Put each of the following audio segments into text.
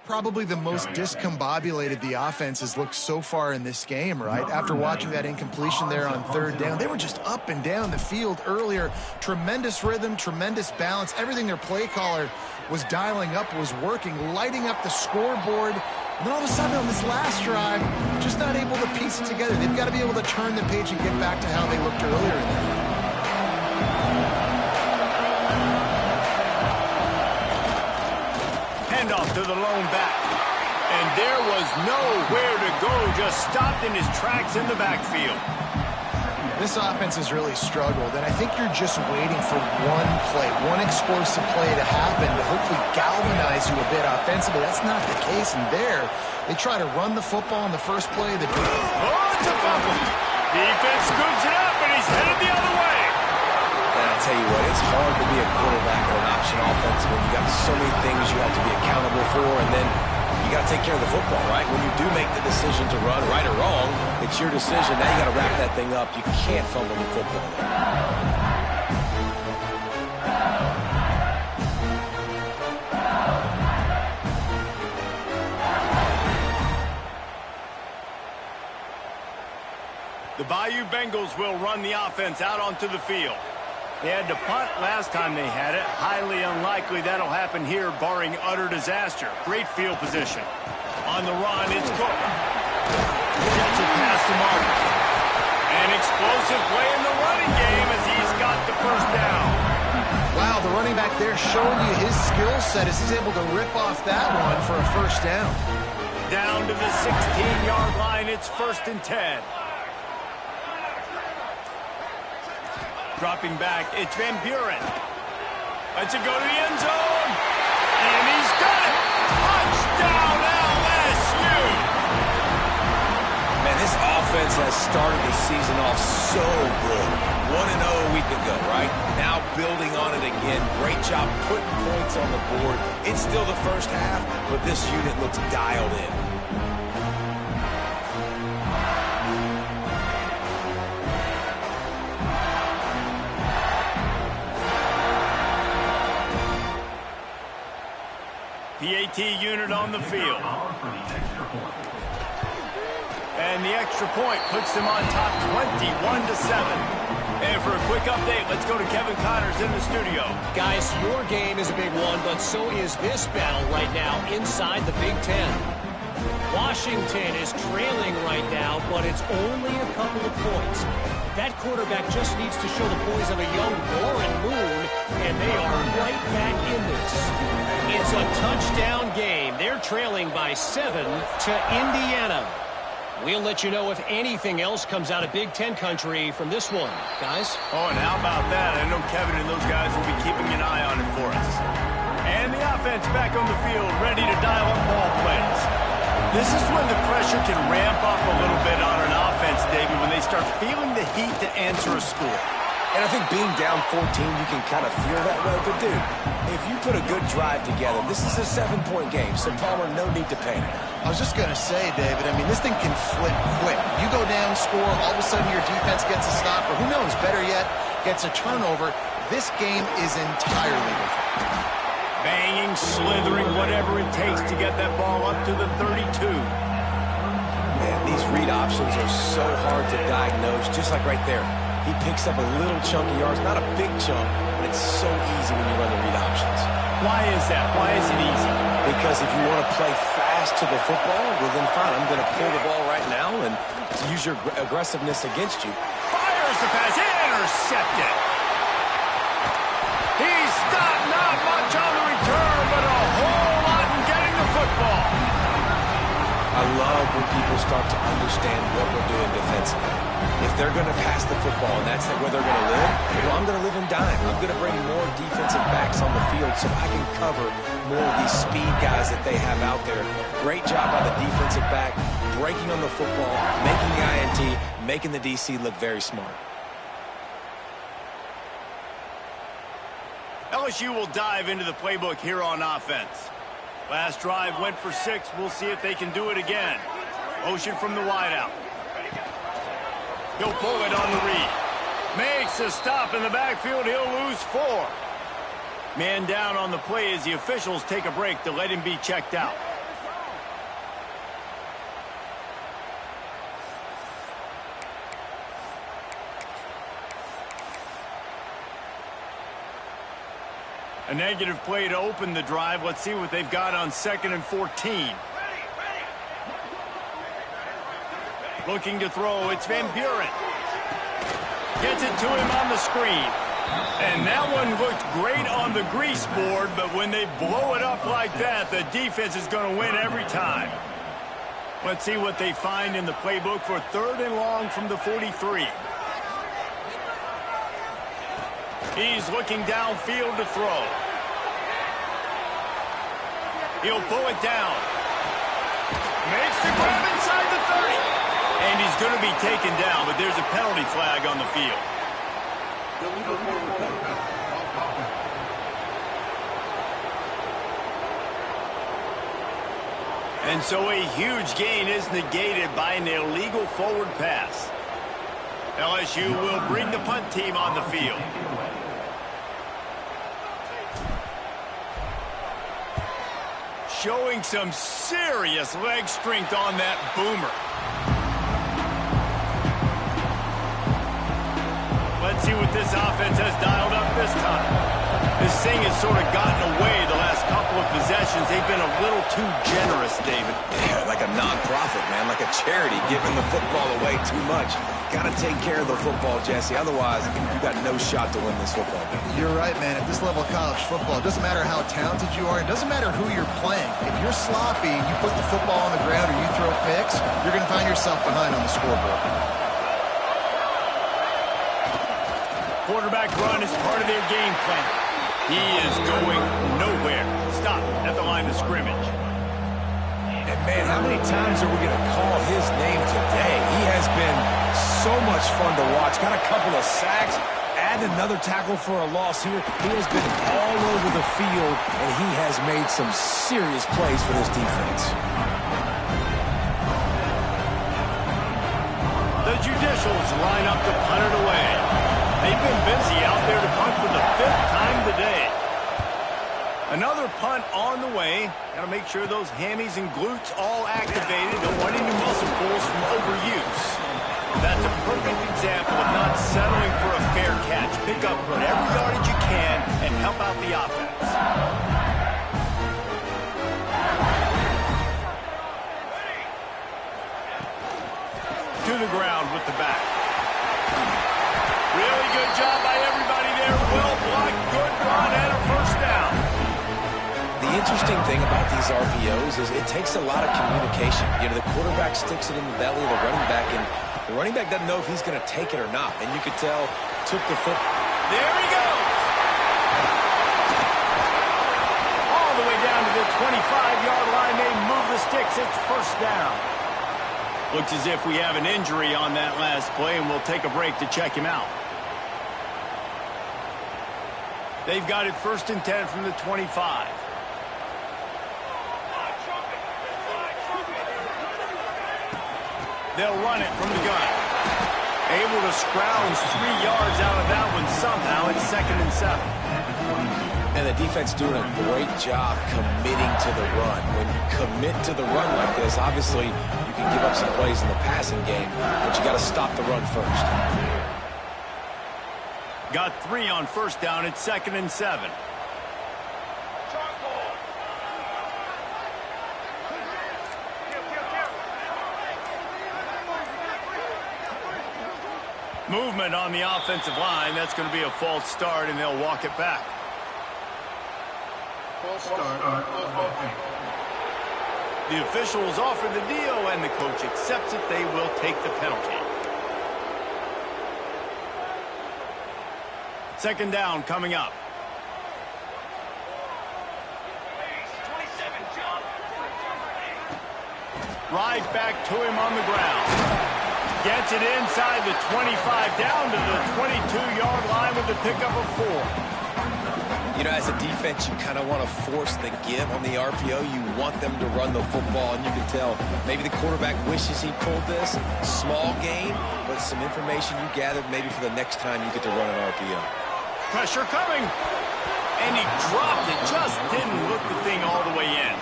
probably the most discombobulated the offense has looked so far in this game, right? After watching that incompletion there on third down, they were just up and down the field earlier. Tremendous rhythm, tremendous balance. Everything their play caller was dialing up was working, lighting up the scoreboard. And then all of a sudden on this last drive, just not able to piece it together. They've got to be able to turn the page and get back to how they looked earlier in the game. Handoff to the lone back. And there was nowhere to go, just stopped in his tracks in the backfield. This offense has really struggled, and I think you're just waiting for one play, one explosive play to happen to hopefully galvanize you a bit offensively. That's not the case, and there, they try to run the football in the first play. Oh, it's a fumble. Defense scoops it up, and he's headed the other way. And I tell you what, it's hard to be a quarterback in an option offense when you got so many things you have to be accountable for, and then you got to take care of the football, right? When you do make the decision to run, right or wrong, it's your decision. Now you got to wrap that thing up. You can't fumble the football. The Bayou Bengals will run the offense out onto the field. They had to punt last time they had it. Highly unlikely that'll happen here, barring utter disaster. Great field position. On the run, it's Cook. Gets it past the mark. An explosive play in the running game as he's got the first down. Wow, the running back there showing you his skill set as he's able to rip off that one for a first down. Down to the 16-yard line, it's 1st and 10. Dropping back, it's Van Buren. Lets it go to the end zone. And he's got it. Touchdown, LSU. Man, this offense has started the season off so good. 1-0 a week ago, right? Now building on it again. Great job putting points on the board. It's still the first half, but this unit looks dialed in. PAT unit on the field. And the extra point puts them on top 21-7. And for a quick update, let's go to Kevin Connors in the studio. Guys, your game is a big one, but so is this battle right now inside the Big Ten. Washington is trailing right now, but it's only a couple of points. That quarterback just needs to show the poise of a young Warren Moon, and they are right back in this. It's a touchdown game. They're trailing by 7 to Indiana. We'll let you know if anything else comes out of Big Ten country from this one. Guys? Oh, and how about that? I know Kevin and those guys will be keeping an eye on it for us. And the offense back on the field, ready to dial up ball plays. This is when the pressure can ramp up a little bit on an offense, David, when they start feeling the heat to answer a score. And I think being down 14, you can kind of feel that way. But, dude, if you put a good drive together, this is a 7-point game, so Palmer, no need to panic. I was just going to say, David, I mean, this thing can flip quick. You go down, score, all of a sudden your defense gets a stop, or who knows, better yet, gets a turnover. This game is entirely different. Banging, slithering, whatever it takes to get that ball up to the 32. Man, these read options are so hard to diagnose, just like right there. He picks up a little chunk of yards, not a big chunk, but it's so easy when you run the read options. Why is that? Why is it easy? Because if you want to play fast to the football, well then fine, I'm going to pull the ball right now and use your aggressiveness against you. Fires the pass, intercepted. He's not much on the return, but a whole lot in getting the football. I love when people start to understand what we're doing defensively. If they're going to pass the football and that's where they're going to live, well, I'm going to live and dime. I'm going to bring more defensive backs on the field so I can cover more of these speed guys that they have out there. Great job by the defensive back, breaking on the football, making the INT, making the DC look very smart. LSU will dive into the playbook here on offense. Last drive went for 6. We'll see if they can do it again. Motion from the wideout. He'll pull it on the read. Makes a stop in the backfield. He'll lose 4. Man down on the play as the officials take a break to let him be checked out. A negative play to open the drive. Let's see what they've got on 2nd and 14. Looking to throw, it's Van Buren. Gets it to him on the screen. And that one looked great on the grease board, but when they blow it up like that, the defense is going to win every time. Let's see what they find in the playbook for 3rd and long from the 43. He's looking downfield to throw. He'll pull it down. Makes the grab inside the 30. And he's going to be taken down, but there's a penalty flag on the field. And so a huge gain is negated by an illegal forward pass. LSU will bring the punt team on the field. Showing some serious leg strength on that boomer. Let's see what this offense has dialed up this time. This thing has sort of gotten away the last couple of possessions. They've been a little too generous, David. Yeah, like a non-profit, man, like a charity, giving the football away too much. Got to take care of the football, Jesse. Otherwise, you got no shot to win this football game. You're right, man. At this level of college football, it doesn't matter how talented you are. It doesn't matter who you're playing. If you're sloppy, you put the football on the ground or you throw picks, you're going to find yourself behind on the scoreboard. Quarterback run is part of their game plan. He is going nowhere. Stop at the line of scrimmage. And, man, how many times are we going to call his name today? He has been so much fun to watch. Got a couple of sacks. Add another tackle for a loss here. He has been all over the field, and he has made some serious plays for this defense. The Judicials line up to punt it away. They've been busy out there to punt for the 5th time today. Another punt on the way. Got to make sure those hammies and glutes all activated. Don't want any muscle pulls from overuse. That's a perfect example of not settling for a fair catch. Pick up whatever yardage you can and help out the offense. To the ground with the back. Really good job by everybody there. Well blocked, good run, and a first down. The interesting thing about these RPOs is it takes a lot of communication. You know, the quarterback sticks it in the belly of the running back, and the running back doesn't know if he's going to take it or not. And you could tell, took the foot. There he goes. All the way down to the 25-yard line. They move the sticks. It's first down. Looks as if we have an injury on that last play, and we'll take a break to check him out. They've got it 1st and 10 from the 25. They'll run it from the gun. Able to scrounge 3 yards out of that one somehow. It's 2nd and 7. And the defense doing a great job committing to the run. When you commit to the run like this, obviously you can give up some plays in the passing game, but you got to stop the run first. Got 3 on first down. It's 2nd and 7. Movement on the offensive line. That's going to be a false start, and they'll walk it back. False start. The officials offer the deal, and the coach accepts it. They will take the penalty. 2nd down coming up. Right back to him on the ground. Gets it inside the 25, down to the 22-yard line with the pickup of 4. You know, as a defense, you kind of want to force the give on the RPO. You want them to run the football, and you can tell maybe the quarterback wishes he pulled this. Small gain, but some information you gathered maybe for the next time you get to run an RPO. Pressure coming. And he dropped it. Just didn't look the thing all the way in.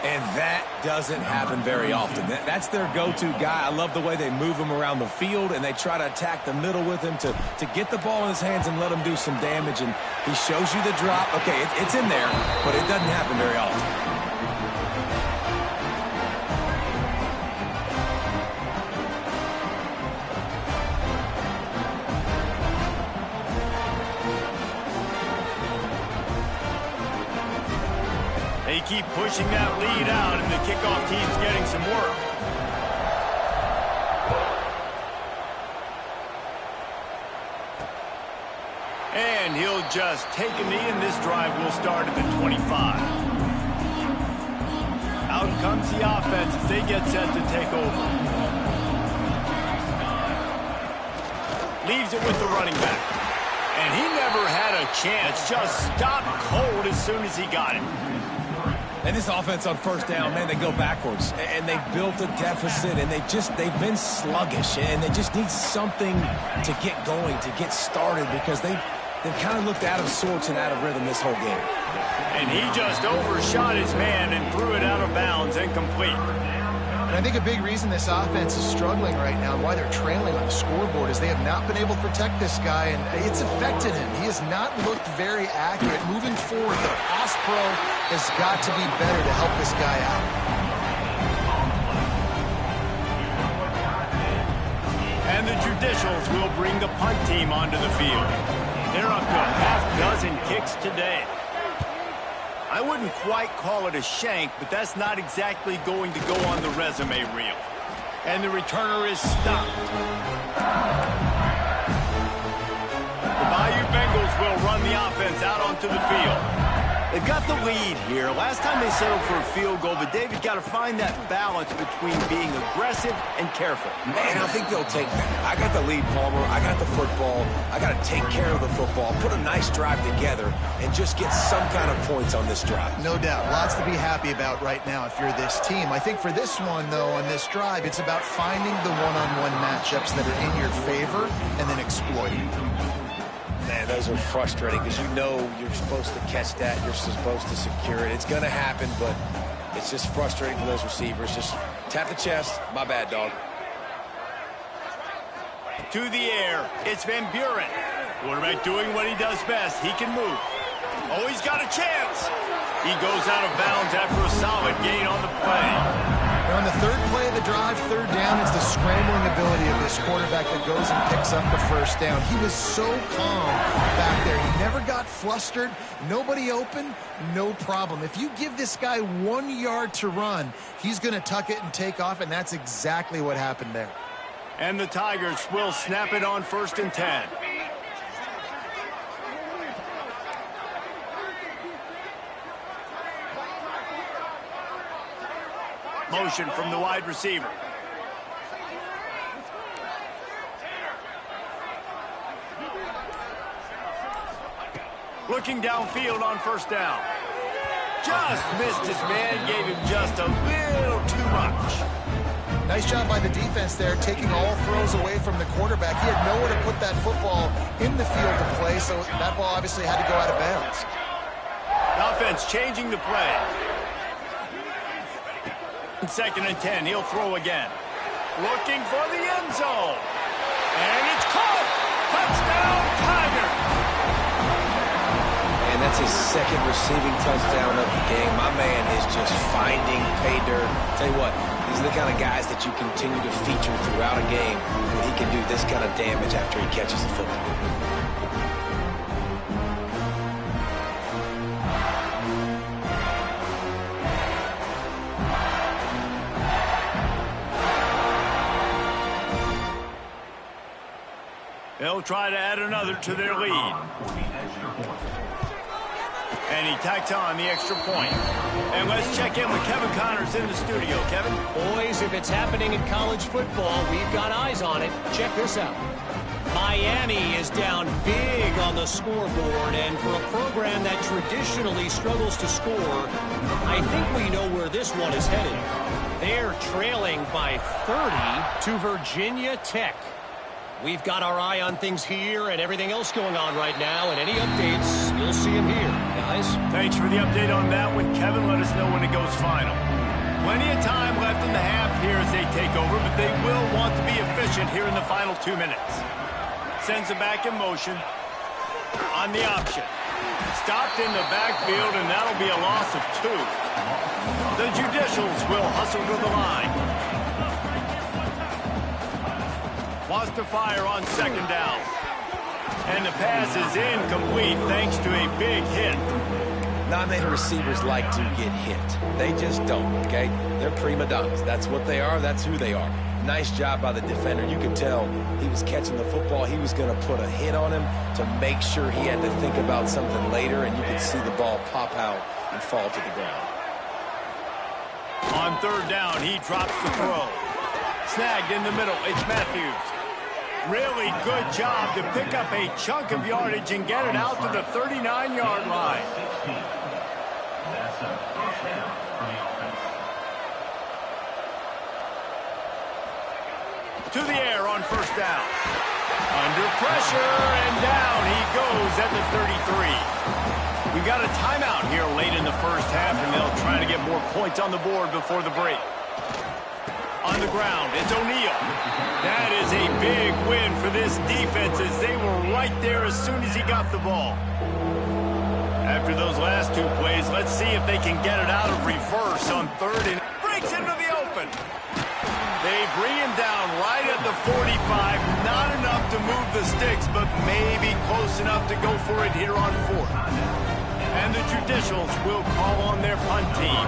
And that doesn't happen very often. That's their go-to guy. I love the way they move him around the field, and they try to attack the middle with him to get the ball in his hands and let him do some damage. And he shows you the drop. Okay, it's in there, but it doesn't happen very often. They keep pushing that lead out, and the kickoff team's getting some work. And he'll just take a knee, and this drive will start at the 25. Out comes the offense as they get set to take over. Leaves it with the running back. And he never had a chance. Just stopped cold as soon as he got it. And this offense on first down, man, they go backwards. And they've built a deficit, and they've been sluggish. And they just need something to get going, to get started, because they've kind of looked out of sorts and out of rhythm this whole game. And he just overshot his man and threw it out of bounds, incomplete. And I think a big reason this offense is struggling right now and why they're trailing on the scoreboard is they have not been able to protect this guy, and it's affected him. He has not looked very accurate. Moving forward, the pass pro has got to be better to help this guy out. And the Judicials will bring the punt team onto the field. They're up to a half-dozen kicks today. I wouldn't quite call it a shank, but that's not exactly going to go on the resume reel. And the returner is stopped. The Bayou Bengals will run the offense out onto the field. They've got the lead here. Last time they settled for a field goal, but David got to find that balance between being aggressive and careful. Man, I think they'll take that. I got the lead, Palmer. I got the football. I got to take care of the football, put a nice drive together, and just get some kind of points on this drive. No doubt. Lots to be happy about right now if you're this team. I think for this one, though, on this drive, it's about finding the one-on-one matchups that are in your favor and then exploiting them. Man, those are frustrating because you know you're supposed to catch that. You're supposed to secure it. It's going to happen, but it's just frustrating for those receivers. Just tap the chest. My bad, dog. To the air. It's Van Buren. Quarterback doing what he does best. He can move. Oh, he's got a chance. He goes out of bounds after a solid gain on the play. On the third play of the drive, third down, it's the scrambling ability of this quarterback that goes and picks up the first down. He was so calm back there. He never got flustered. Nobody open, no problem. If you give this guy 1 yard to run, he's going to tuck it and take off, and that's exactly what happened there. And the Tigers will snap it on 1st and 10. Motion from the wide receiver. Looking downfield on first down. Just missed his man, gave him just a little too much. Nice job by the defense there, taking all throws away from the quarterback. He had nowhere to put that football in the field to play, so that ball obviously had to go out of bounds. Offense changing the play. 2nd and 10, he'll throw again. Looking for the end zone. And it's caught. Touchdown, Tiger. And that's his second receiving touchdown of the game. My man is just finding pay dirt. Tell you what, these are the kind of guys that you continue to feature throughout a game when he can do this kind of damage after he catches the football. They'll try to add another to their lead. And he tacks on the extra point. And let's check in with Kevin Connors in the studio. Kevin? Boys, if it's happening in college football, we've got eyes on it. Check this out. Miami is down big on the scoreboard, and for a program that traditionally struggles to score, I think we know where this one is headed. They're trailing by 30 to Virginia Tech. We've got our eye on things here and everything else going on right now, and any updates, you'll see them here, guys. Thanks for the update on that one, Kevin. Let us know when it goes final. Plenty of time left in the half here as they take over, but they will want to be efficient here in the final 2 minutes. Sends it back in motion. On the option. Stopped in the backfield, and that'll be a loss of 2. The Judicials will hustle to the line. Wants to fire on 2nd down. And the pass is incomplete thanks to a big hit. Not many receivers like to get hit. They just don't, okay? They're prima donnas. That's what they are. That's who they are. Nice job by the defender. You could tell he was catching the football. He was going to put a hit on him to make sure he had to think about something later, and you could see the ball pop out and fall to the ground. On 3rd down, he drops the throw. Snagged in the middle. It's Matthews. Really good job to pick up a chunk of yardage and get it out to the 39-yard line. To the air on 1st down. Under pressure, and down he goes at the 33. We got a timeout here late in the 1st half, and they'll try to get more points on the board before the break. On the ground, it's O'Neal. That is a big win for this defense as they were right there as soon as he got the ball. After those last 2 plays, let's see if they can get it out of reverse on 3rd and breaks into the open. They bring him down right at the 45. Not enough to move the sticks, but maybe close enough to go for it here on 4th. And the Judicials will call on their punt team.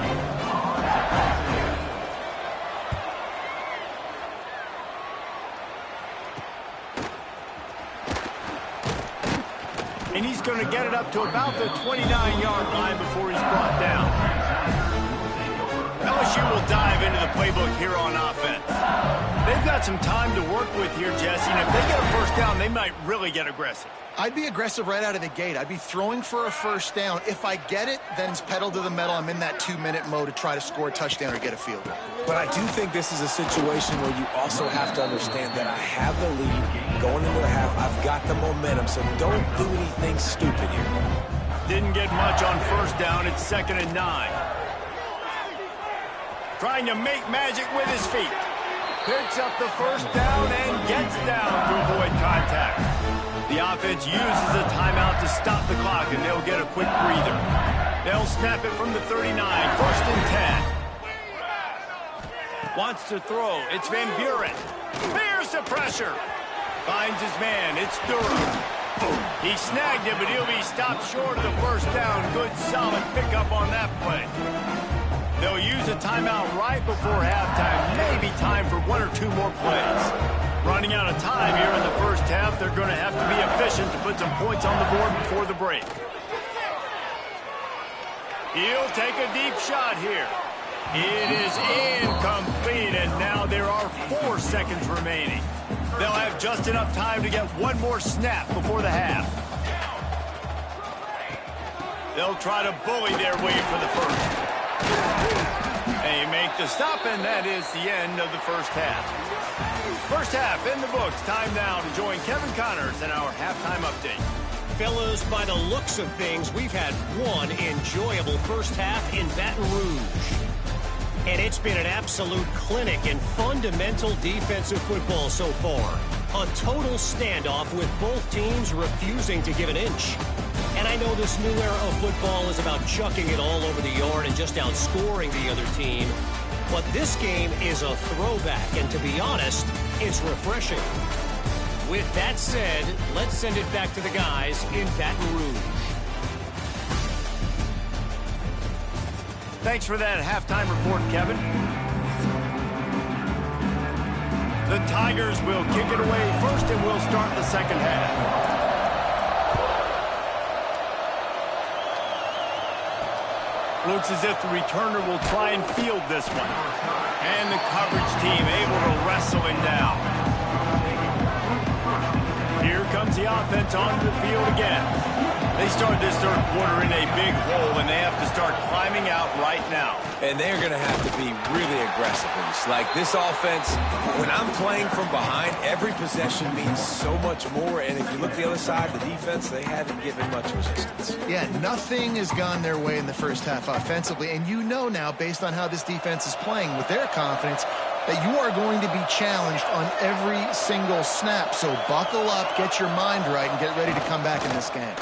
And he's going to get it up to about the 29-yard line before he's brought down. LSU will dive into the playbook here on offense. They've got some time to work with here, Jesse, and if they get a 1st down, they might really get aggressive. I'd be aggressive right out of the gate. I'd be throwing for a 1st down. If I get it, then it's pedal to the metal. I'm in that 2-minute mode to try to score a touchdown or get a field goal. But I do think this is a situation where you also have to understand that I have the lead going into the half. I've got the momentum, so don't do anything stupid here. Didn't get much on 1st down. It's 2nd and 9. Trying to make magic with his feet. Picks up the 1st down and gets down to avoid contact. The offense uses a timeout to stop the clock, and they'll get a quick breather. They'll snap it from the 39, 1st and 10. Wants to throw. It's Van Buren. Bears the pressure. Finds his man. It's Durham. He snagged it, but he'll be stopped short of the 1st down. Good, solid pickup on that play. They'll use a timeout right before halftime. Maybe time for 1 or 2 more plays. Running out of time here in the 1st half. They're going to have to be efficient to put some points on the board before the break. He'll take a deep shot here. It is incomplete, and now there are 4 seconds remaining. They'll have just enough time to get 1 more snap before the half. They'll try to bully their way for the 1st. They make the stop, and that is the end of the 1st half. 1st half in the books. Time now to join Kevin Connors in our halftime update. Fellas, by the looks of things, we've had one enjoyable 1st half in Baton Rouge. And it's been an absolute clinic in fundamental defensive football so far. A total standoff with both teams refusing to give an inch. And I know this new era of football is about chucking it all over the yard and just outscoring the other team. But this game is a throwback, and to be honest, it's refreshing. With that said, let's send it back to the guys in Baton Rouge. Thanks for that halftime report, Kevin. The Tigers will kick it away first, and we'll start the 2nd half. Looks as if the returner will try and field this one. And the coverage team able to wrestle him down. Here comes comes the offense onto the field again. They start this third quarter in a big hole, and they have to start climbing out right now. And they're going to have to be really aggressive. Like this offense, when I'm playing from behind, every possession means so much more. And if you look the other side, the defense, they haven't given much resistance. Yeah, nothing has gone their way in the first half offensively. And you know now, based on how this defense is playing with their confidence, that you are going to be challenged on every single snap. So buckle up, get your mind right, and get ready to come back in this game.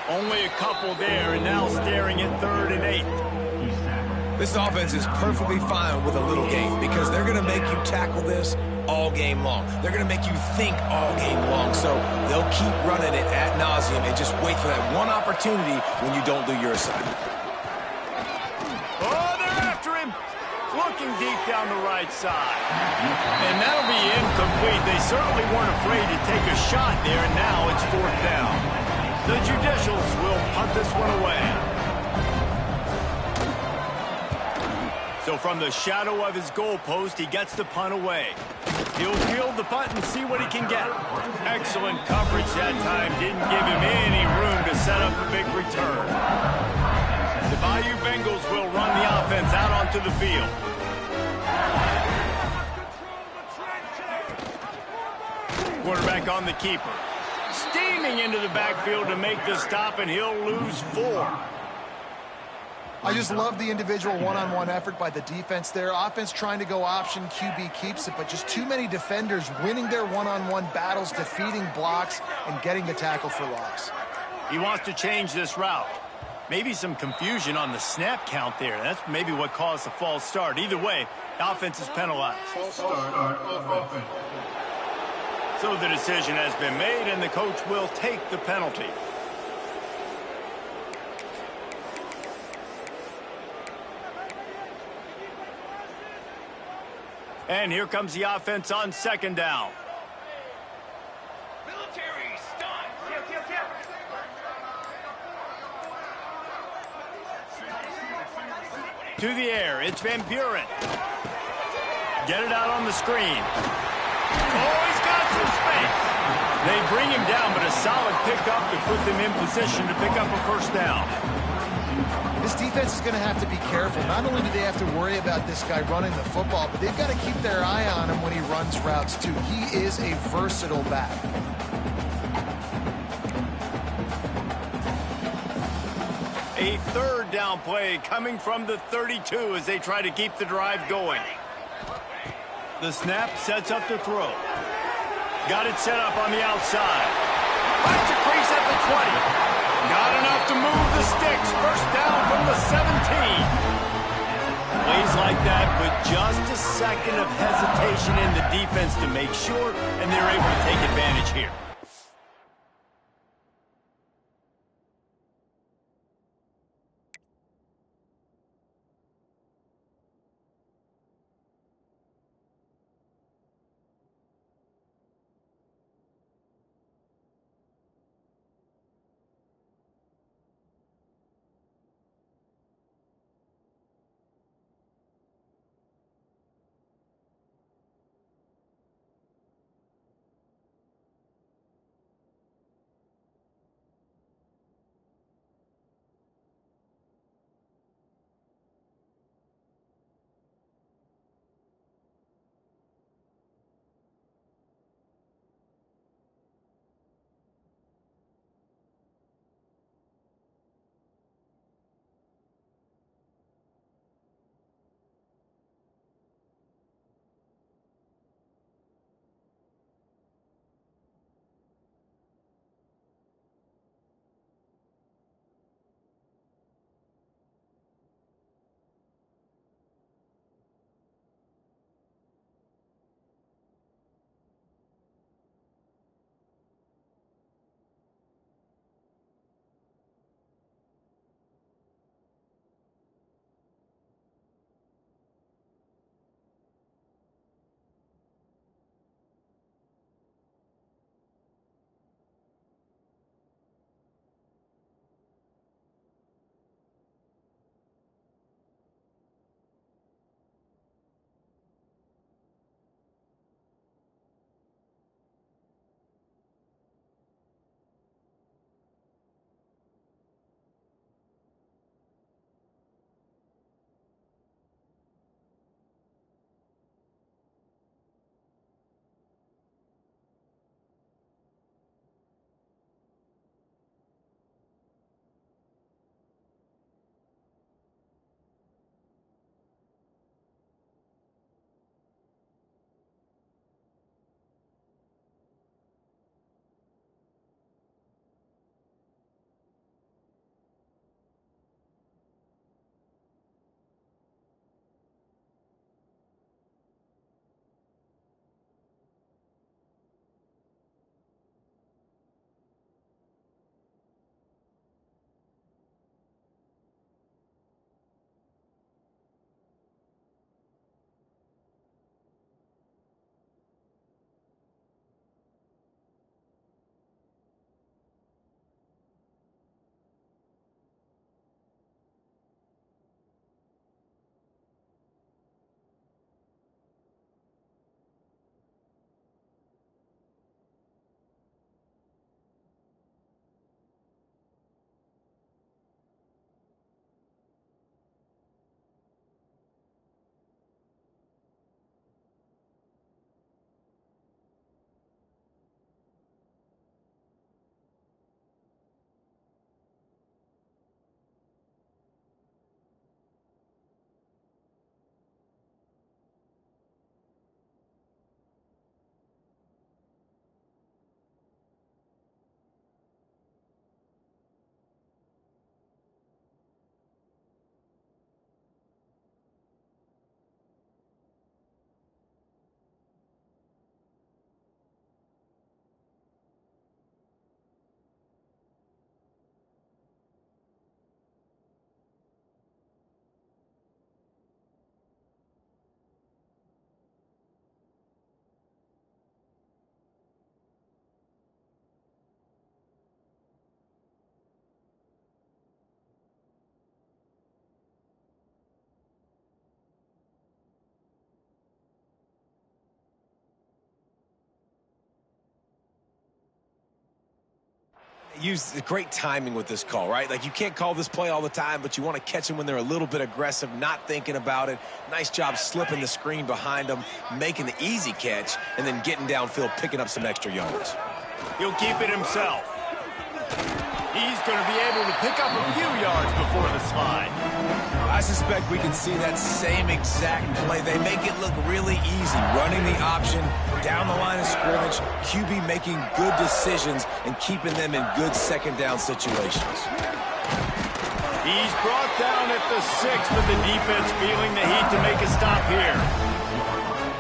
Only a couple there, and now staring at 3rd and 8. This offense is perfectly fine with a little game because they're going to make you tackle this all game long. They're going to make you think all game long. So they'll keep running it ad nauseum and just wait for that one opportunity when you don't do your assignment. Oh, they're after him. Looking deep down the right side. And that'll be incomplete. They certainly weren't afraid to take a shot there, and now it's 4th down. The Judicials will punt this one away. So from the shadow of his goalpost, he gets the punt away. He'll field the punt and see what he can get. Excellent coverage that time. Didn't give him any room to set up a big return. The Bayou Bengals will run the offense out onto the field. Quarterback on the keeper. Steaming into the backfield to make the stop, and he'll lose 4. I just love the individual one-on-one effort by the defense there. Offense trying to go option, QB keeps it, but just too many defenders winning their one-on-one battles, defeating blocks, and getting the tackle for loss. He wants to change this route. Maybe some confusion on the snap count there. That's maybe what caused the false start. Either way, the offense is penalized. False start on offense. So the decision has been made, and the coach will take the penalty. And here comes the offense on 2nd down. Military, start. To the air, it's Van Buren. Get it out on the screen. Oh, he's got some space. They bring him down, but a solid pickup to put them in position to pick up a 1st down. This defense is going to have to be careful. Not only do they have to worry about this guy running the football, but they've got to keep their eye on him when he runs routes, too. He is a versatile back. A 3rd down play coming from the 32 as they try to keep the drive going. The snap sets up the throw. Got it set up on the outside. Finds a crease at the 20. Got enough to move the sticks. 1st down from the 17. Plays like that with just a second of hesitation in the defense to make sure, and they're able to take advantage here. use great timing with this call, right? Like, you can't call this play all the time, but you want to catch them when they're a little bit aggressive, not thinking about it. Nice job slipping the screen behind them, making the easy catch, and then getting downfield, picking up some extra yards. He'll keep it himself. He's going to be able to pick up a few yards before the slide. I suspect we can see that same exact play. They make it look really easy, running the option down the line of scrimmage, QB making good decisions and keeping them in good second down situations. He's brought down at the 6, but the defense feeling the heat to make a stop here.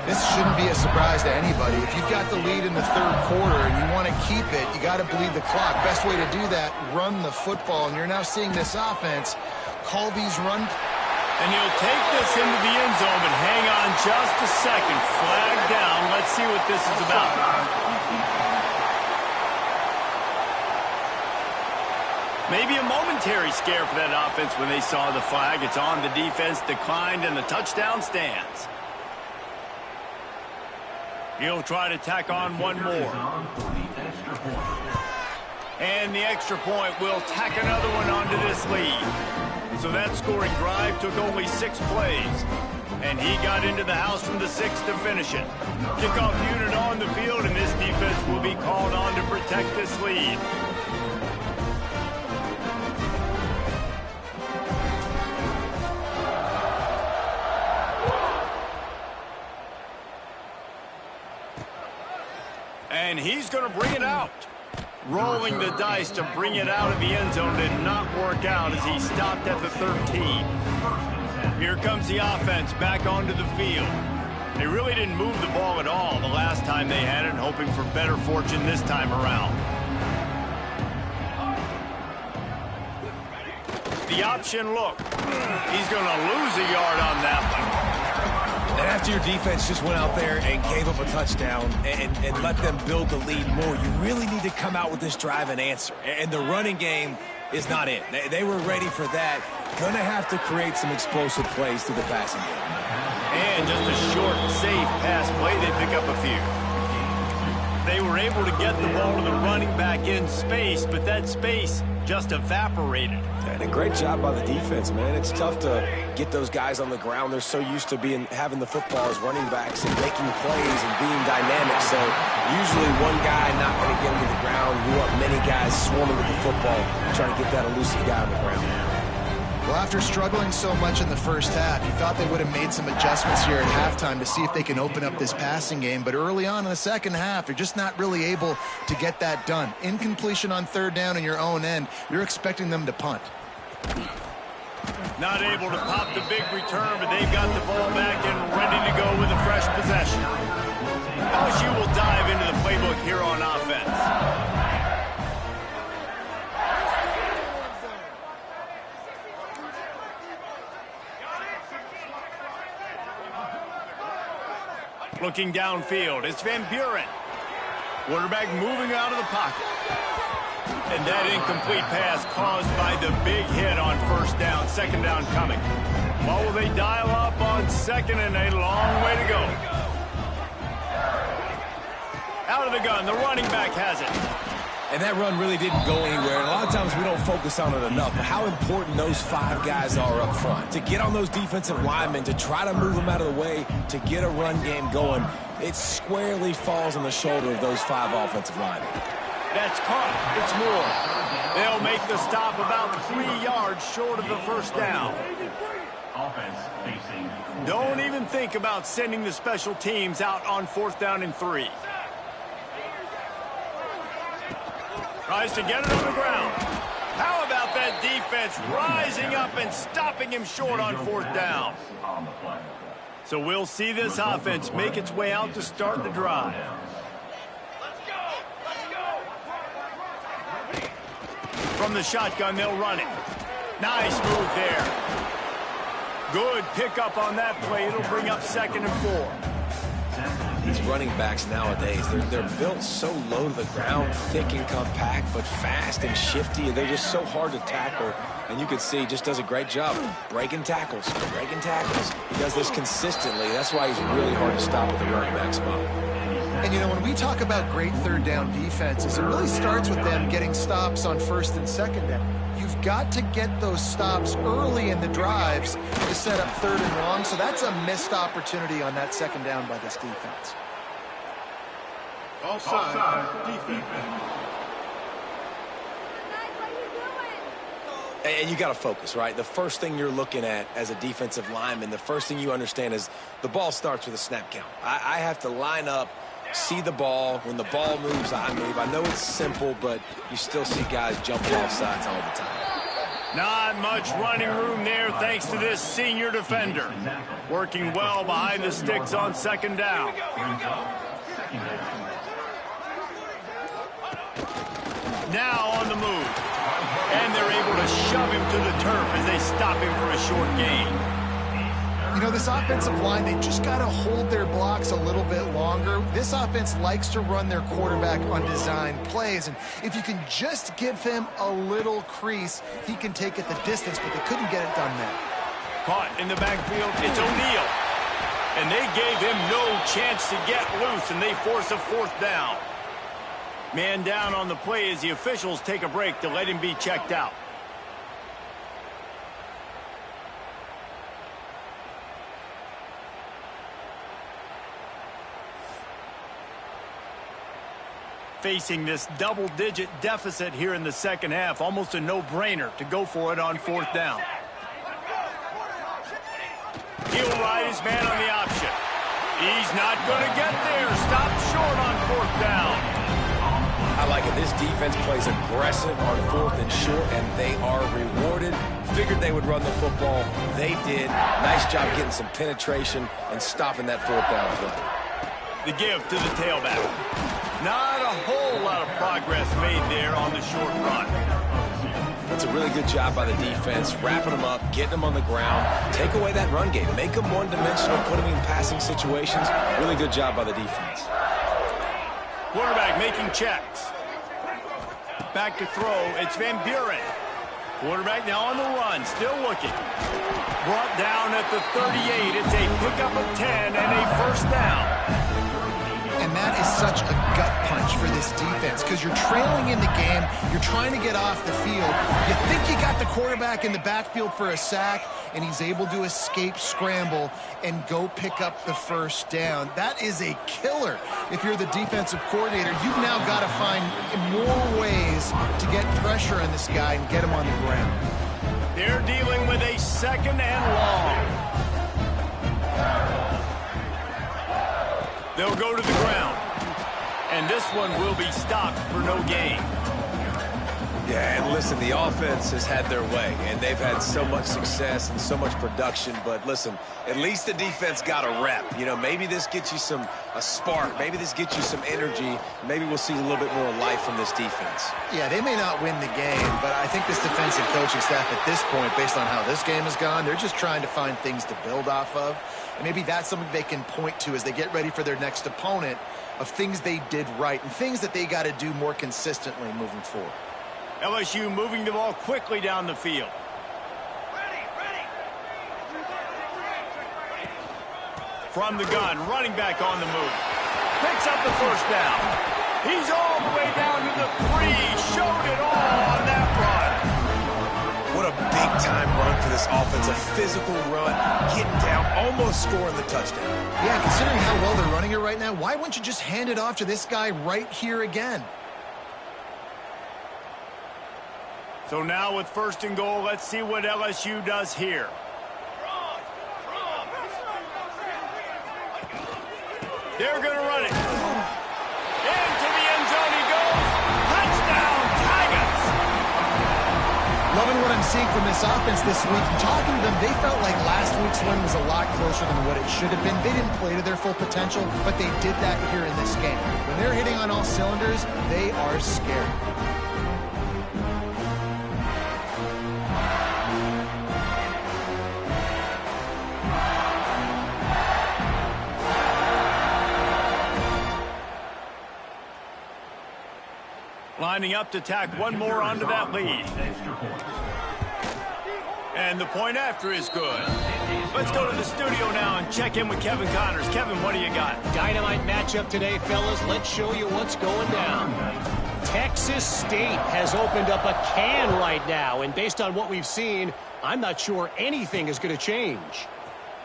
This shouldn't be a surprise to anybody. If you've got the lead in the third quarter and you want to keep it, you got to bleed the clock. Best way to do that, run the football. And you're now seeing this offense call these run. And he'll take this into the end zone, but hang on just a second. Flag down. Let's see what this is about. Maybe a momentary scare for that offense when they saw the flag. It's on, the defense declined, and the touchdown stands. He'll try to tack on one more. And the extra point will tack another one onto this lead. So that scoring drive took only 6 plays. And he got into the house from the 6 to finish it. Kickoff unit on the field, and this defense will be called on to protect this lead. And he's going to bring it out. Rolling the dice to bring it out of the end zone did not work out as he stopped at the 13. Here comes the offense back onto the field. They really didn't move the ball at all the last time they had it, hoping for better fortune this time around. The option look. He's going to lose a yard on that one. And after your defense just went out there and gave up a touchdown and let them build the lead more, you really need to come out with this drive and answer. And the running game is not it. They were ready for that. Going to have to create some explosive plays through the passing game. And just a short, safe pass play, they pick up a few. They were able to get the ball to the running back in space, but that space just evaporated. And a great job by the defense, man. It's tough to get those guys on the ground. They're so used to having the football as running backs and making plays and being dynamic. So usually one guy not going to get him to the ground. You want many guys swarming with the football, trying to get that elusive guy on the ground. Well, after struggling so much in the first half, you thought they would have made some adjustments here at halftime to see if they can open up this passing game. But early on in the second half, you're just not really able to get that done. Incompletion on third down in your own end, you're expecting them to punt. Not able to pop the big return, but they've got the ball back and ready to go with a fresh possession. LSU will dive into the playbook here on offense. Looking downfield, it's Van Buren. Quarterback moving out of the pocket. And that incomplete pass caused by the big hit on first down, second down coming. What will they dial up on second, and a long way to go. Out of the gun, the running back has it. And that run really didn't go anywhere. And a lot of times we don't focus on it enough. But how important those 5 guys are up front. To get on those defensive linemen, to try to move them out of the way, to get a run game going, it squarely falls on the shoulder of those 5 offensive linemen. That's caught. It's Moore. They'll make the stop about 3 yards short of the first down. Don't even think about sending the special teams out on 4th down and 3. Tries to get it on the ground. How about that defense rising up and stopping him short on 4th down? So we'll see this offense make its way out to start the drive. From the shotgun, they'll run it. Nice move there. Good pickup on that play. It'll bring up 2nd and 4. These running backs nowadays, they're built so low to the ground, thick and compact, but fast and shifty. They're just so hard to tackle. And you can see he just does a great job breaking tackles, breaking tackles. He does this consistently. That's why he's really hard to stop at the running back spot. And, you know, when we talk about great third down defenses, it really starts with them getting stops on first and second down. You've got to get those stops early in the drives to set up third and long, so that's a missed opportunity on that second down by this defense. Offside, defense. And you got to focus, right? The first thing you're looking at as a defensive lineman, the first thing you understand is the ball starts with a snap count. I have to line up, see the ball. When the ball moves, I move. I know it's simple, but you still see guys jumping off sides all the time. Not much running room there thanks to this senior defender. Working well behind the sticks on second down. Now on the move. And they're able to shove him to the turf as they stop him for a short gain. You know, this offensive line, they just got to hold their blocks a little bit longer. This offense likes to run their quarterback on design plays, and if you can just give him a little crease, he can take it the distance, but they couldn't get it done there. Caught in the backfield, it's O'Neal. And they gave him no chance to get loose, and they force a fourth down. Man down on the play as the officials take a break to let him be checked out. Facing this double-digit deficit here in the second half, almost a no-brainer to go for it on fourth down. He'll ride his man on the option. He's not going to get there. Stopped short on fourth down. I like it. This defense plays aggressive on fourth and short, and they are rewarded. Figured they would run the football. They did. Nice job getting some penetration and stopping that fourth down play. The give to the tailback. Not a whole lot of progress made there on the short run. That's a really good job by the defense, wrapping them up, getting them on the ground, take away that run game, make them one-dimensional, put them in passing situations. Really good job by the defense. Quarterback making checks. Back to throw, it's Van Buren. Quarterback now on the run, still looking. Brought down at the 38. It's a pickup of 10 and a first down. And that is such a gut punch for this defense because you're trailing in the game. You're trying to get off the field. You think you got the quarterback in the backfield for a sack, and he's able to escape scramble and go pick up the first down. That is a killer. If you're the defensive coordinator, you've now got to find more ways to get pressure on this guy and get him on the ground. They're dealing with a second and long. They'll go to the ground. And this one will be stopped for no gain. Yeah, and listen, the offense has had their way, and they've had so much success and so much production. But listen, at least the defense got a rep. You know, maybe this gets you a spark. Maybe this gets you some energy. Maybe we'll see a little bit more life from this defense. Yeah, they may not win the game, but I think this defensive coaching staff at this point, based on how this game has gone, they're just trying to find things to build off of. And maybe that's something they can point to as they get ready for their next opponent of things they did right and things that they got to do more consistently moving forward. LSU moving the ball quickly down the field. From the gun, running back on the move. Picks up the first down. He's all the way down to the 3. Showed it all on that run. What a big-time run for this offense. A physical run, getting down, almost scoring the touchdown. Yeah, considering how well they're running it right now, why wouldn't you just hand it off to this guy right here again? So now with first and goal, let's see what LSU does here. They're going to run it. Into the end zone he goes. Touchdown, Tigers! Loving what I'm seeing from this offense this week. Talking to them, they felt like last week's win was a lot closer than what it should have been. They didn't play to their full potential, but they did that here in this game. When they're hitting on all cylinders, they are scary. Lining up to tack one more onto that lead. And the point after is good. Let's go to the studio now and check in with Kevin Connors. Kevin, what do you got? Dynamite matchup today, fellas. Let's show you what's going down. Texas State has opened up a can right now, and based on what we've seen, I'm not sure anything is going to change.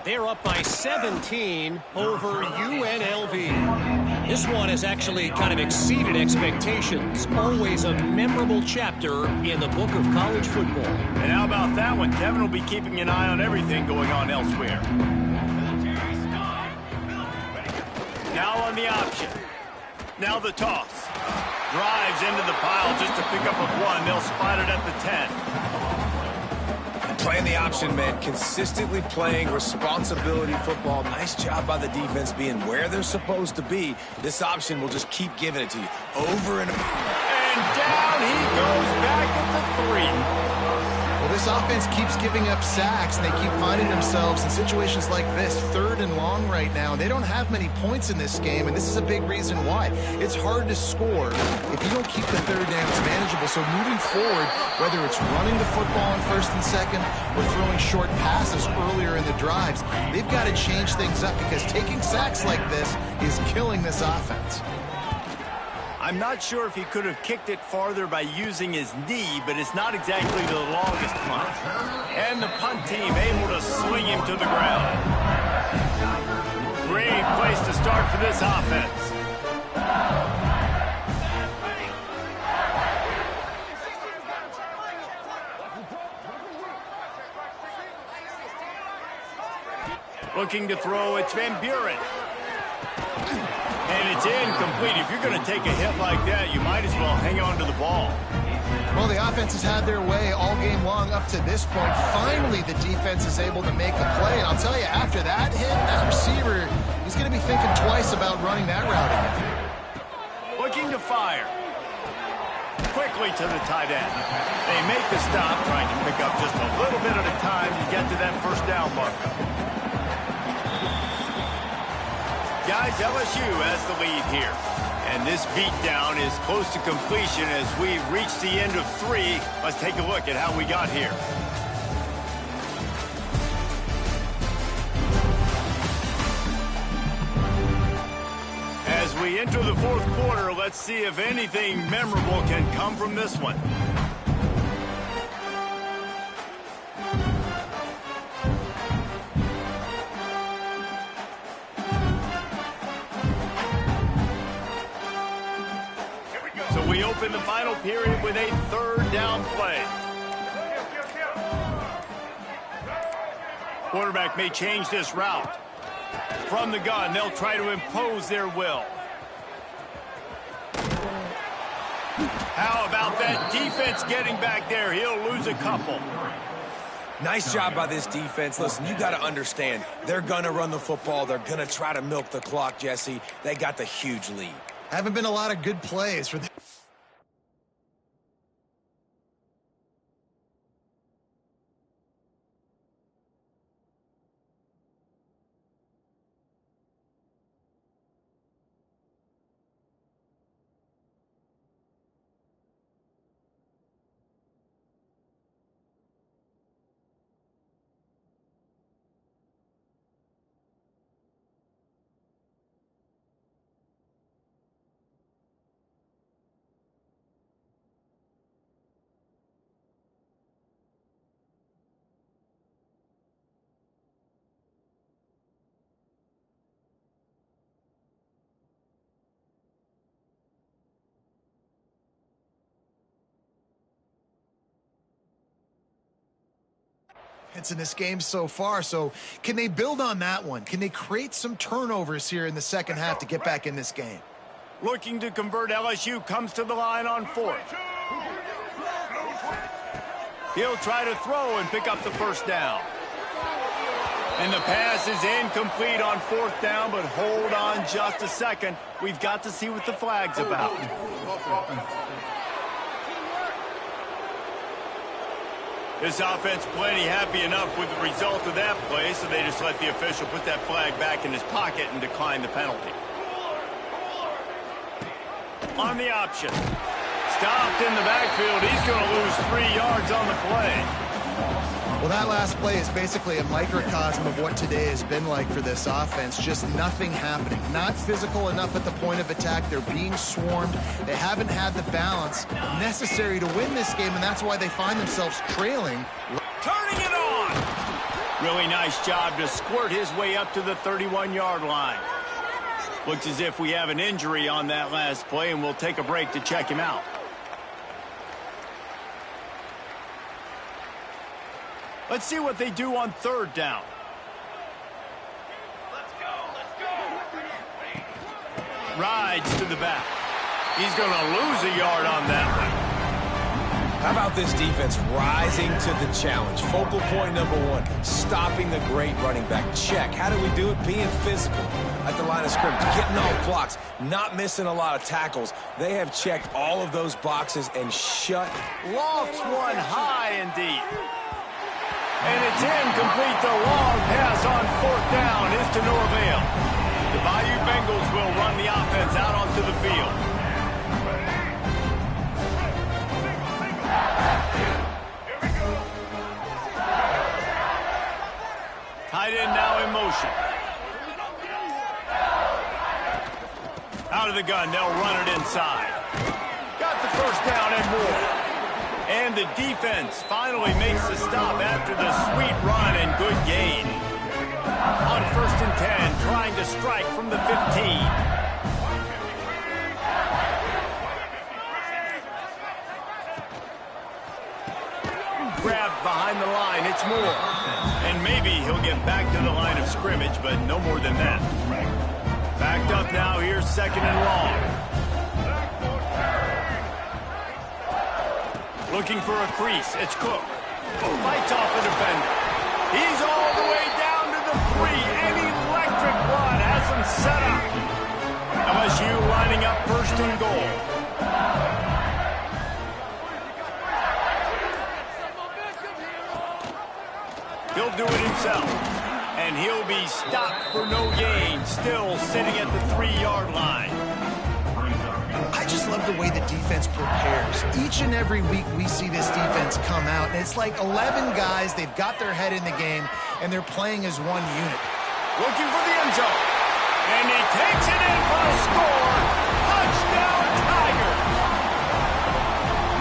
They're up by 17 over UNLV. This one has actually kind of exceeded expectations. Always a memorable chapter in the book of college football. And how about that one? Kevin will be keeping an eye on everything going on elsewhere. Now on the option. Now the toss. Drives into the pile just to pick up a one. They'll spot it at the 10. Playing the option, man. Consistently playing responsibility football. Nice job by the defense being where they're supposed to be. This option will just keep giving it to you over and over. And down he goes back at the 3. Well, this offense keeps giving up sacks, and they keep finding themselves in situations like this, 3rd and long right now. They don't have many points in this game, and this is a big reason why. It's hard to score if you don't keep the 3rd downs manageable. So moving forward, whether it's running the football on 1st and 2nd or throwing short passes earlier in the drives, they've got to change things up because taking sacks like this is killing this offense. I'm not sure if he could have kicked it farther by using his knee, but it's not exactly the longest punt. And the punt team able to swing him to the ground. Great place to start for this offense. Looking to throw, it's Van Buren. And it's incomplete. If you're going to take a hit like that, you might as well hang on to the ball. Well, the offense has had their way all game long up to this point. Finally, the defense is able to make a play. And I'll tell you, after that hit, that receiver, he's going to be thinking twice about running that route again. Looking to fire. Quickly to the tight end. They make the stop, trying to pick up just a little bit at a time to get to that 1st down marker. Guys, LSU has the lead here. And this beatdown is close to completion as we reach the end of 3. Let's take a look at how we got here. As we enter the 4th quarter, let's see if anything memorable can come from this one. We open the final period with a 3rd down play. Quarterback may change this route. From the gun, they'll try to impose their will. How about that defense getting back there? He'll lose a couple. Nice job by this defense. Listen, you got to understand, they're going to run the football. They're going to try to milk the clock, Jesse. They got the huge lead. Haven't been a lot of good plays for the in this game so far. So can they build on that one? Can they create some turnovers here in the 2nd half to get back in this game? Looking to convert, LSU comes to the line on 4th. He'll try to throw and pick up the 1st down. And the pass is incomplete on 4th down, but hold on just a second. We've got to see what the flag's about. This offense plenty happy enough with the result of that play, so they just let the official put that flag back in his pocket and decline the penalty. On the option. Stopped in the backfield. He's going to lose 3 yards on the play. Well, that last play is basically a microcosm of what today has been like for this offense. Just nothing happening. Not physical enough at the point of attack. They're being swarmed. They haven't had the balance necessary to win this game, and that's why they find themselves trailing. Turning it on! Really nice job to squirt his way up to the 31-yard line. Looks as if we have an injury on that last play, and we'll take a break to check him out. Let's see what they do on third down. Let's go. Rides to the back. He's going to lose a yard on that one. How about this defense rising to the challenge? Focal point number one, stopping the great running back. Check. How do we do it? Being physical at the line of scrimmage, getting off blocks, not missing a lot of tackles. They have checked all of those boxes and shut. Lofts one high and deep. And it's incomplete. The long pass on fourth down is to no avail. The Bayou Bengals will run the offense out onto the field. Tight end now in motion. Out of the gun, they'll run it inside. Got the first down and more. And the defense finally makes the stop after the sweet run and good gain. On 1st and 10, trying to strike from the 15. Grabbed behind the line, it's Moore. And maybe he'll get back to the line of scrimmage, but no more than that. Backed up now, here's 2nd and long. Looking for a crease. It's Cook. Fights off the defender. He's all the way down to the 3. An electric run has him set up. LSU lining up 1st and goal. He'll do it himself. And he'll be stopped for no gain. Still sitting at the 3-yard line. I just love the way the defense prepares. Each and every week we see this defense come out, and it's like 11 guys, they've got their head in the game, and they're playing as one unit. Looking for the end zone. And he takes it in for a score. Touchdown, Tiger.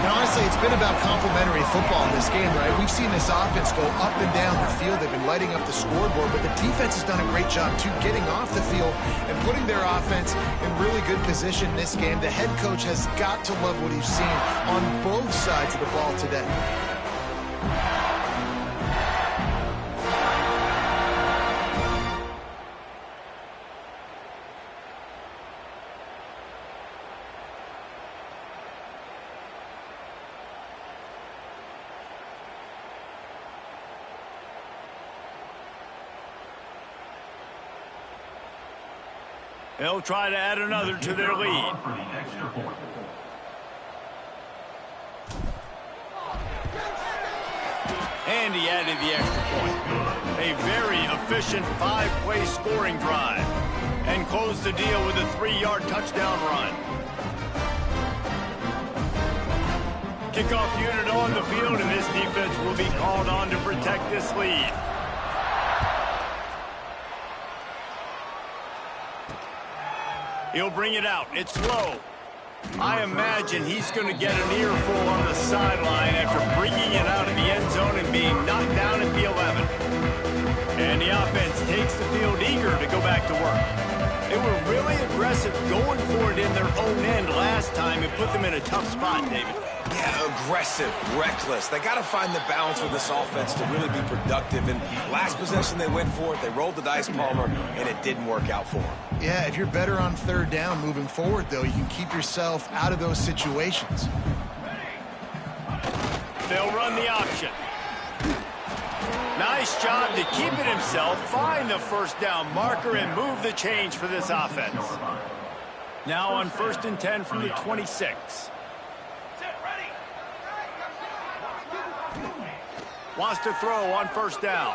Now, honestly, it's been about complementary football in this game, right? We've seen this offense go up and down the field. They've been lighting up the scoreboard, but the defense has done a great job, too, getting off the field and putting their offense in really good position in this game. The head coach has got to love what he's seen on both sides of the ball today. They'll try to add another to their lead. And he added the extra point. A very efficient 5-play scoring drive. And closed the deal with a 3-yard touchdown run. Kickoff unit on the field, and this defense will be called on to protect this lead. He'll bring it out. It's low. I imagine he's going to get an earful on the sideline after bringing it out of the end zone and being knocked down at the 11. And the offense takes the field eager to go back to work. They were really aggressive going for it in their own end last time and put them in a tough spot, David. Yeah, aggressive, reckless. They got to find the balance with this offense to really be productive. And last possession they went for it. They rolled the dice, Palmer, and it didn't work out for them. Yeah, if you're better on third down moving forward, though, you can keep yourself out of those situations. They'll run the option. Nice job to keep it himself, find the first down marker, and move the change for this offense. Now on 1st and 10 from the 26. Wants to throw on first down.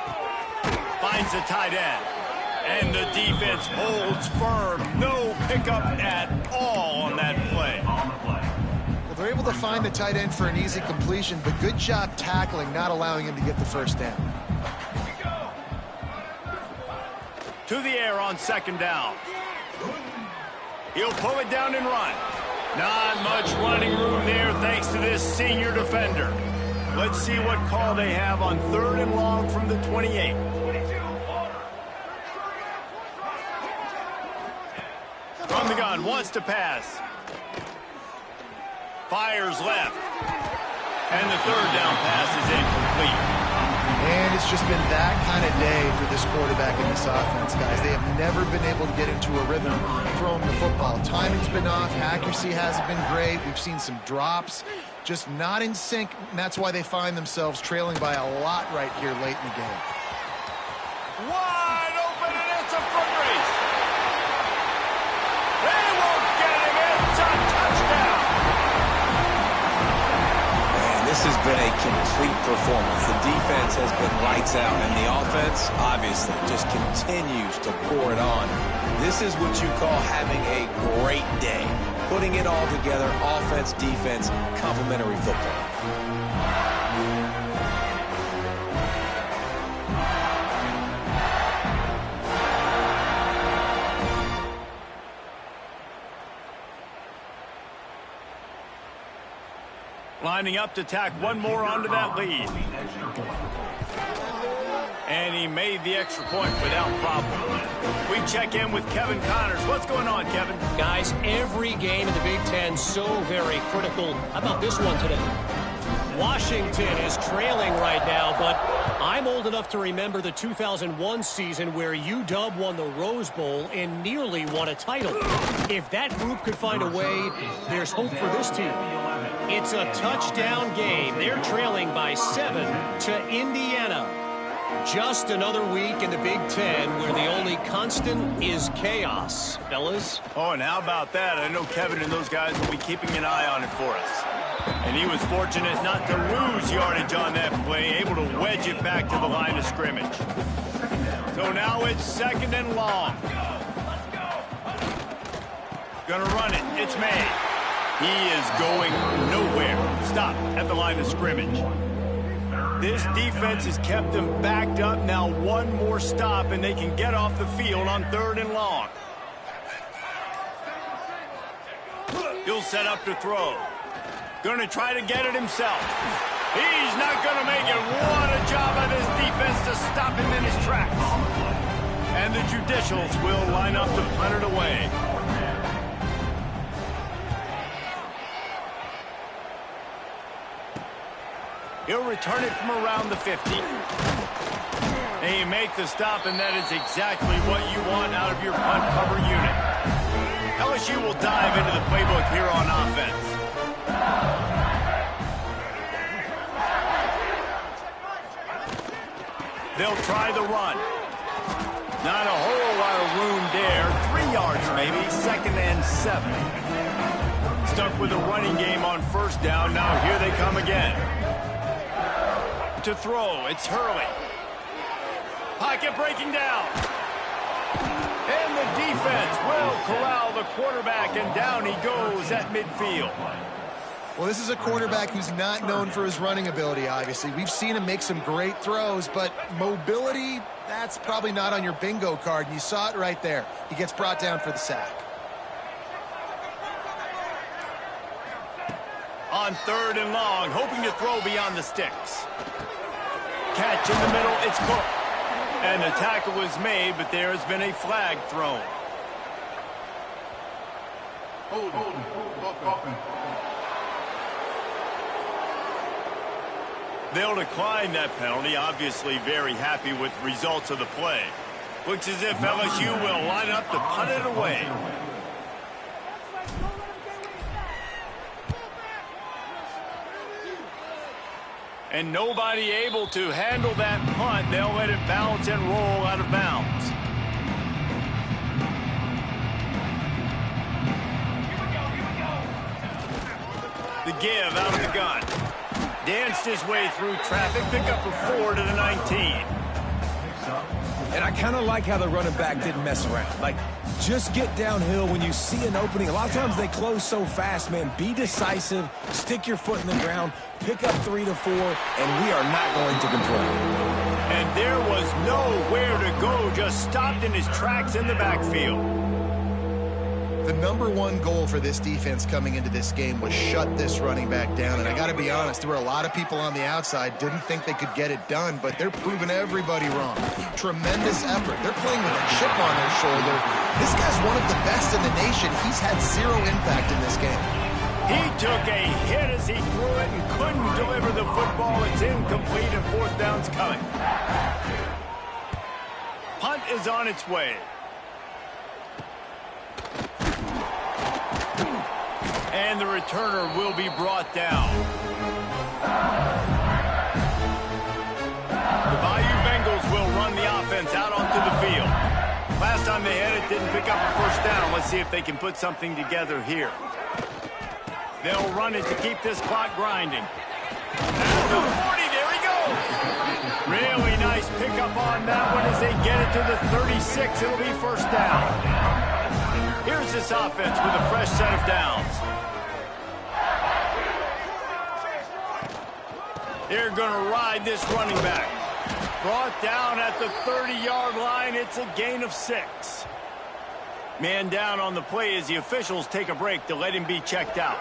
Finds the tight end. And the defense holds firm. No pickup at all on that play. Well, they're able to find the tight end for an easy completion, but good job tackling, not allowing him to get the first down. To the air on second down. He'll pull it down and run. Not much running room there thanks to this senior defender. Let's see what call they have on 3rd and long from the 28. From the gun, wants to pass. Fires left. And the 3rd down pass is incomplete. And it's just been that kind of day for this quarterback in this offense, guys. They have never been able to get into a rhythm throwing the football. Timing's been off. Accuracy hasn't been great. We've seen some drops. Just not in sync, and that's why they find themselves trailing by a lot right here late in the game. Wide open, and it's a foot race. They won't get him. It's a touchdown. This has been a complete performance. The defense has been lights out, and the offense, obviously, just continues to pour it on. This is what you call having a great day. Putting it all together, offense, defense, complementary football. Lining up to tack one more onto that lead. And he made the extra point without problem. We check in with Kevin Connors. What's going on, Kevin? Guys, every game in the Big Ten so very critical. How about this one today? Washington is trailing right now, but I'm old enough to remember the 2001 season where UW won the Rose Bowl and nearly won a title. If that group could find a way, there's hope for this team. It's a touchdown game. They're trailing by 7 to Indiana. Just another week in the Big Ten where the only constant is chaos, fellas. Oh, and how about that? I know Kevin and those guys will be keeping an eye on it for us. And he was fortunate not to lose yardage on that play, able to wedge it back to the line of scrimmage. So now it's 2nd and long. Gonna run it. It's made. He is going nowhere. Stop at the line of scrimmage. This defense has kept them backed up. Now one more stop, and they can get off the field on 3rd and long. He'll set up to throw. Going to try to get it himself. He's not going to make it. What a job by this defense to stop him in his tracks. And the Judicials will line up to punt it away. He'll return it from around the 50. And you make the stop, and that is exactly what you want out of your punt cover unit. LSU will dive into the playbook here on offense. They'll try the run. Not a whole lot of room there. 3 yards maybe, 2nd and 7. Stuck with a running game on 1st down. Now here they come again. To throw, it's Hurley. Pocket breaking down. And the defense will corral the quarterback, and down he goes at midfield. Well, this is a quarterback who's not known for his running ability, obviously. We've seen him make some great throws, but mobility, that's probably not on your bingo card, and you saw it right there. He gets brought down for the sack. On 3rd and long, hoping to throw beyond the sticks. Catch in the middle, it's Cook. And the tackle was made, but there has been a flag thrown. They'll decline that penalty, obviously very happy with the results of the play. Looks as if LSU will line up to punt it away. And nobody able to handle that punt. They'll let it bounce and roll out of bounds. The give out of the gun. Danced his way through traffic. Pick up a 4 to the 19. And I kind of like how the running back didn't mess around. Like, Just get downhill when you see an opening. A lot of times they close so fast, man. Be decisive, stick your foot in the ground, pick up 3 to 4, and we are not going to complain. And there was nowhere to go, just stopped in his tracks in the backfield. The number one goal for this defense coming into this game was shut this running back down. And I got to be honest, there were a lot of people on the outside didn't think they could get it done, but they're proving everybody wrong. Tremendous effort. They're playing with a chip on their shoulder. This guy's one of the best in the nation. He's had zero impact in this game. He took a hit as he threw it and couldn't deliver the football. It's incomplete and fourth down's coming. Punt is on its way. And the returner will be brought down. The Bayou Bengals will run the offense out onto the field. Last time they had it, didn't pick up a first down. Let's see if they can put something together here. They'll run it to keep this clock grinding. At the 40, there he goes. Really nice pickup on that one as they get it to the 36. It'll be first down. Here's this offense with a fresh set of downs. They're going to ride this running back. Brought down at the 30-yard line. It's a gain of 6. Man down on the play as the officials take a break to let him be checked out.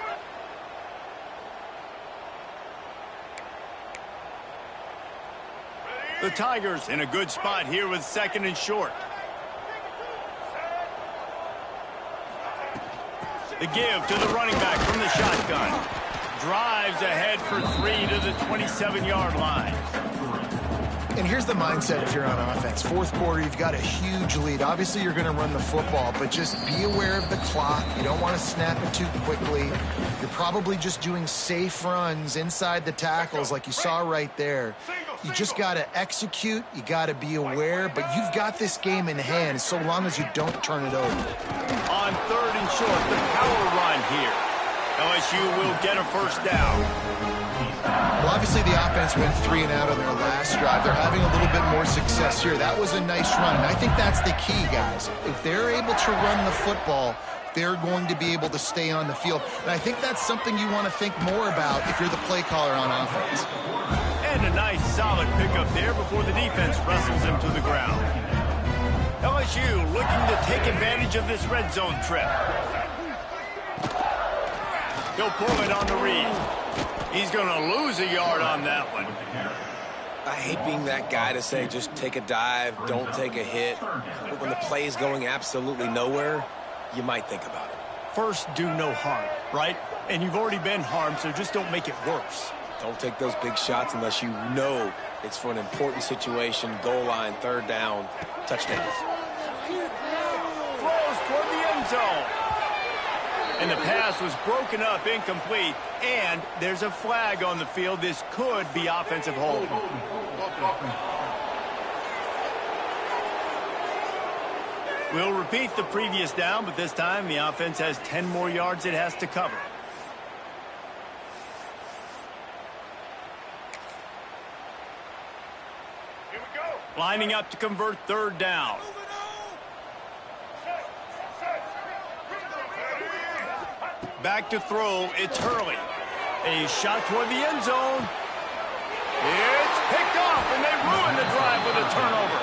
The Tigers in a good spot here with second and short. The give to the running back from the shotgun. Drives ahead for 3 to the 27-yard line. And here's the mindset if you're on offense. Fourth quarter, you've got a huge lead. Obviously, you're going to run the football, but just be aware of the clock. You don't want to snap it too quickly. You're probably just doing safe runs inside the tackles like you saw right there. You just got to execute. You got to be aware, but you've got this game in hand so long as you don't turn it over. On third and short, the power run here. LSU will get a first down. Well, obviously the offense went 3 and out on their last drive. They're having a little bit more success here. That was a nice run, and I think that's the key, guys. If they're able to run the football, they're going to be able to stay on the field. And I think that's something you want to think more about if you're the play caller on offense. And a nice solid pickup there before the defense wrestles him to the ground. LSU looking to take advantage of this red zone trip. He'll pull it on the read. He's going to lose a yard on that one. I hate being that guy to say just take a dive, don't take a hit. But when the play is going absolutely nowhere, you might think about it. First, do no harm, right? And you've already been harmed, so just don't make it worse. Don't take those big shots unless you know it's for an important situation, goal line, third down, touchdown. Throws toward the end zone. And the pass was broken up, incomplete, and there's a flag on the field. This could be offensive hold. We'll repeat the previous down, but this time the offense has 10 more yards it has to cover. Here we go. Lining up to convert third down. Back to throw, it's Hurley. A shot toward the end zone. It's picked off, and they ruin the drive with a turnover.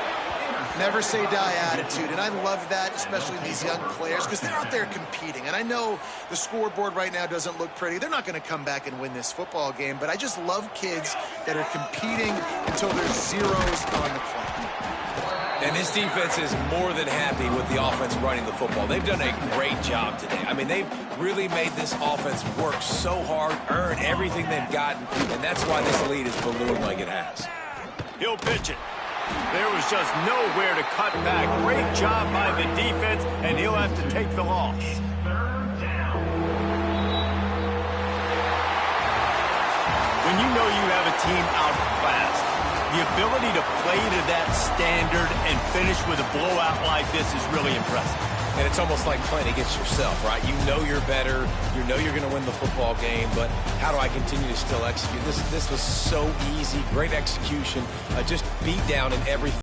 Never say die attitude, and I love that, especially these young players, because they're out there competing. And I know the scoreboard right now doesn't look pretty. They're not going to come back and win this football game, but I just love kids that are competing until there's zeros on the clock. And this defense is more than happy with the offense running the football. They've done a great job today. I mean, they've really made this offense work so hard, earn everything they've gotten, and that's why this lead is ballooned like it has. He'll pitch it. There was just nowhere to cut back. Great job by the defense, and he'll have to take the loss. When you know you have a team outclassed, the ability to play to that standard and finish with a blowout like this is really impressive. And it's almost like playing against yourself, right? You know you're better. You know you're going to win the football game, but how do I continue to still execute? This was so easy. Great execution. Just beat down in every